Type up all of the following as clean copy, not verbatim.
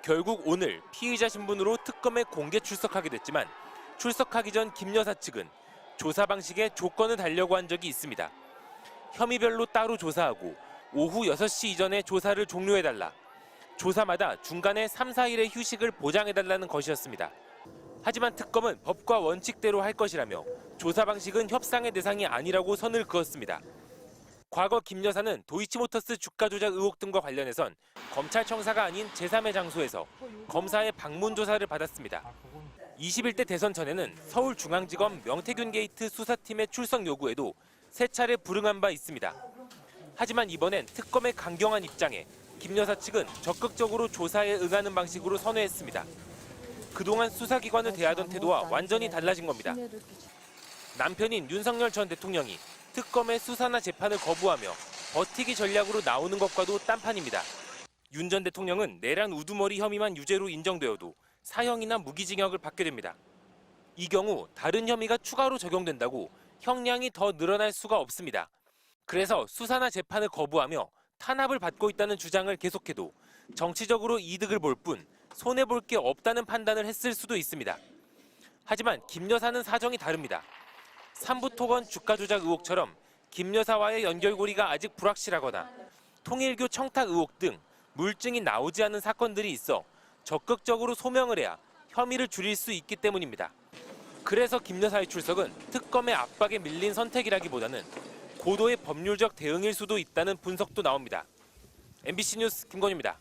결국 오늘 피의자 신분으로 특검에 공개 출석하게 됐지만 출석하기 전 김 여사 측은 조사 방식에 조건을 달려고 한 적이 있습니다. 혐의별로 따로 조사하고 오후 6시 이전에 조사를 종료해달라. 조사마다 중간에 3, 4일의 휴식을 보장해달라는 것이었습니다. 하지만 특검은 법과 원칙대로 할 것이라며 조사 방식은 협상의 대상이 아니라고 선을 그었습니다. 과거 김 여사는 도이치모터스 주가 조작 의혹 등과 관련해선 검찰청사가 아닌 제3의 장소에서 검사의 방문 조사를 받았습니다. 21대 대선 전에는 서울중앙지검 명태균 게이트 수사팀의 출석 요구에도 3차례 불응한 바 있습니다. 하지만 이번엔 특검의 강경한 입장에 김 여사 측은 적극적으로 조사에 응하는 방식으로 선회했습니다. 그동안 수사기관을 대하던 태도와 완전히 달라진 겁니다. 남편인 윤석열 전 대통령이 특검의 수사나 재판을 거부하며 버티기 전략으로 나오는 것과도 딴판입니다. 윤 전 대통령은 내란 우두머리 혐의만 유죄로 인정되어도 사형이나 무기징역을 받게 됩니다. 이 경우 다른 혐의가 추가로 적용된다고 형량이 더 늘어날 수가 없습니다. 그래서 수사나 재판을 거부하며 탄압을 받고 있다는 주장을 계속해도 정치적으로 이득을 볼 뿐 손해볼 게 없다는 판단을 했을 수도 있습니다. 하지만 김 여사는 사정이 다릅니다. 삼부토건 주가 조작 의혹처럼 김 여사와의 연결고리가 아직 불확실하거나 통일교 청탁 의혹 등 물증이 나오지 않은 사건들이 있어 적극적으로 소명을 해야 혐의를 줄일 수 있기 때문입니다. 그래서 김 여사의 출석은 특검의 압박에 밀린 선택이라기보다는 고도의 법률적 대응일 수도 있다는 분석도 나옵니다. MBC 뉴스 김건희입니다.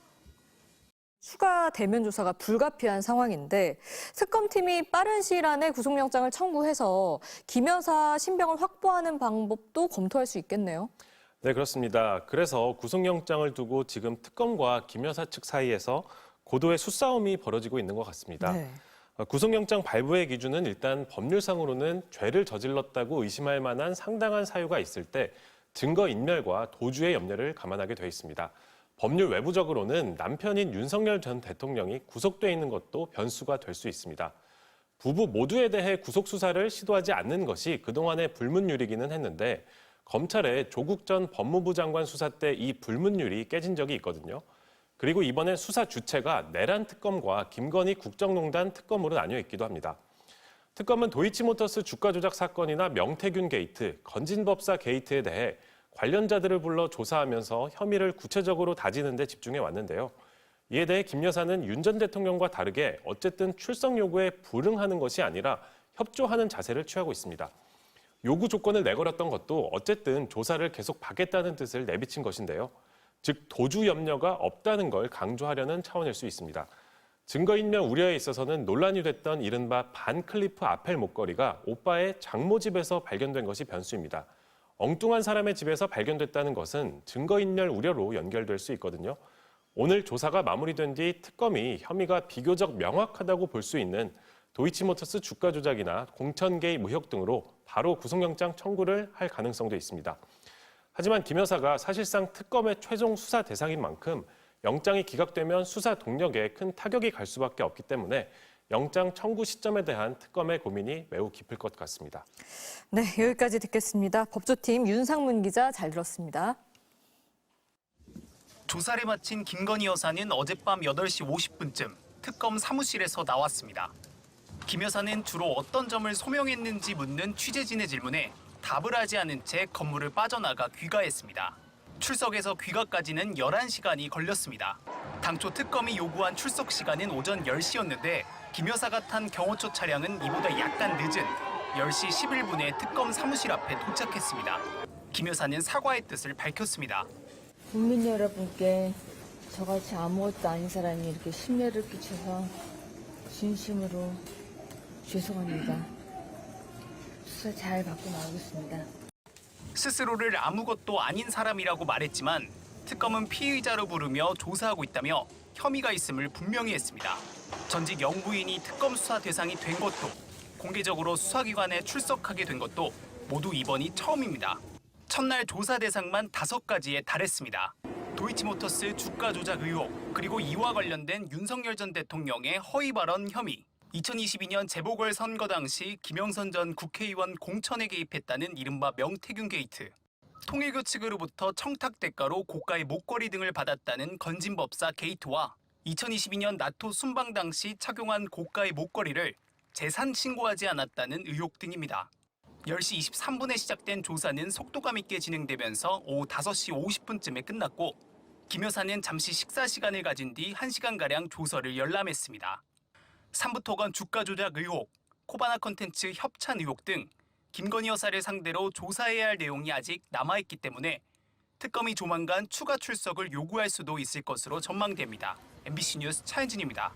추가 대면 조사가 불가피한 상황인데 특검팀이 빠른 시일 안에 구속영장을 청구해서 김 여사 신병을 확보하는 방법도 검토할 수 있겠네요. 네, 그렇습니다. 그래서 구속영장을 두고 지금 특검과 김 여사 측 사이에서 고도의 수싸움이 벌어지고 있는 것 같습니다. 네. 구속영장 발부의 기준은 일단 법률상으로는 죄를 저질렀다고 의심할 만한 상당한 사유가 있을 때 증거인멸과 도주의 염려를 감안하게 돼 있습니다. 법률 외부적으로는 남편인 윤석열 전 대통령이 구속돼 있는 것도 변수가 될 수 있습니다. 부부 모두에 대해 구속 수사를 시도하지 않는 것이 그동안의 불문율이기는 했는데 검찰의 조국 전 법무부 장관 수사 때 이 불문율이 깨진 적이 있거든요. 그리고 이번에 수사 주체가 내란 특검과 김건희 국정농단 특검으로 나뉘어 있기도 합니다. 특검은 도이치모터스 주가 조작 사건이나 명태균 게이트, 건진법사 게이트에 대해 관련자들을 불러 조사하면서 혐의를 구체적으로 다지는 데 집중해 왔는데요. 이에 대해 김 여사는 윤 전 대통령과 다르게 어쨌든 출석 요구에 불응하는 것이 아니라 협조하는 자세를 취하고 있습니다. 요구 조건을 내걸었던 것도 어쨌든 조사를 계속 받겠다는 뜻을 내비친 것인데요. 즉 도주 염려가 없다는 걸 강조하려는 차원일 수 있습니다. 증거인멸 우려에 있어서는 논란이 됐던 이른바 반클리프 아펠 목걸이가 오빠의 장모 집에서 발견된 것이 변수입니다. 엉뚱한 사람의 집에서 발견됐다는 것은 증거인멸 우려로 연결될 수 있거든요. 오늘 조사가 마무리된 뒤 특검이 혐의가 비교적 명확하다고 볼 수 있는 도이치모터스 주가 조작이나 공천 개입 의혹 등으로 바로 구속영장 청구를 할 가능성도 있습니다. 하지만 김 여사가 사실상 특검의 최종 수사 대상인 만큼 영장이 기각되면 수사 동력에 큰 타격이 갈 수밖에 없기 때문에 영장 청구 시점에 대한 특검의 고민이 매우 깊을 것 같습니다. 네, 여기까지 듣겠습니다. 법조팀 윤상문 기자 잘 들었습니다. 조사를 마친 김건희 여사는 어젯밤 8시 50분쯤 특검 사무실에서 나왔습니다. 김 여사는 주로 어떤 점을 소명했는지 묻는 취재진의 질문에 답을 하지 않은 채 건물을 빠져나가 귀가했습니다. 출석에서 귀가까지는 11시간이 걸렸습니다. 당초 특검이 요구한 출석 시간은 오전 10시였는데 김 여사가 탄 경호처 차량은 이보다 약간 늦은 10시 11분에 특검 사무실 앞에 도착했습니다. 김 여사는 사과의 뜻을 밝혔습니다. 국민 여러분께 저같이 아무것도 아닌 사람이 이렇게 심려를 끼쳐서 진심으로 죄송합니다. 수사 잘 받고 나오겠습니다. 스스로를 아무것도 아닌 사람이라고 말했지만 특검은 피의자로 부르며 조사하고 있다며 혐의가 있음을 분명히 했습니다. 전직 영부인이 특검 수사 대상이 된 것도 공개적으로 수사기관에 출석하게 된 것도 모두 이번이 처음입니다. 첫날 조사 대상만 5가지에 달했습니다. 도이치모터스 주가 조작 의혹, 그리고 이와 관련된 윤석열 전 대통령의 허위 발언 혐의, 2022년 재보궐선거 당시 김영선 전 국회의원 공천에 개입했다는 이른바 명태균 게이트, 통일교 측으로부터 청탁 대가로 고가의 목걸이 등을 받았다는 건진법사 게이트와 2022년 나토 순방 당시 착용한 고가의 목걸이를 재산 신고하지 않았다는 의혹 등입니다. 10시 23분에 시작된 조사는 속도감 있게 진행되면서 오후 5시 50분쯤에 끝났고 김 여사는 잠시 식사 시간을 가진 뒤 1시간가량 조서를 열람했습니다. 삼부토건 주가 조작 의혹, 코바나 컨텐츠 협찬 의혹 등 김건희 여사를 상대로 조사해야 할 내용이 아직 남아있기 때문에 특검이 조만간 추가 출석을 요구할 수도 있을 것으로 전망됩니다. MBC 뉴스 차현진입니다.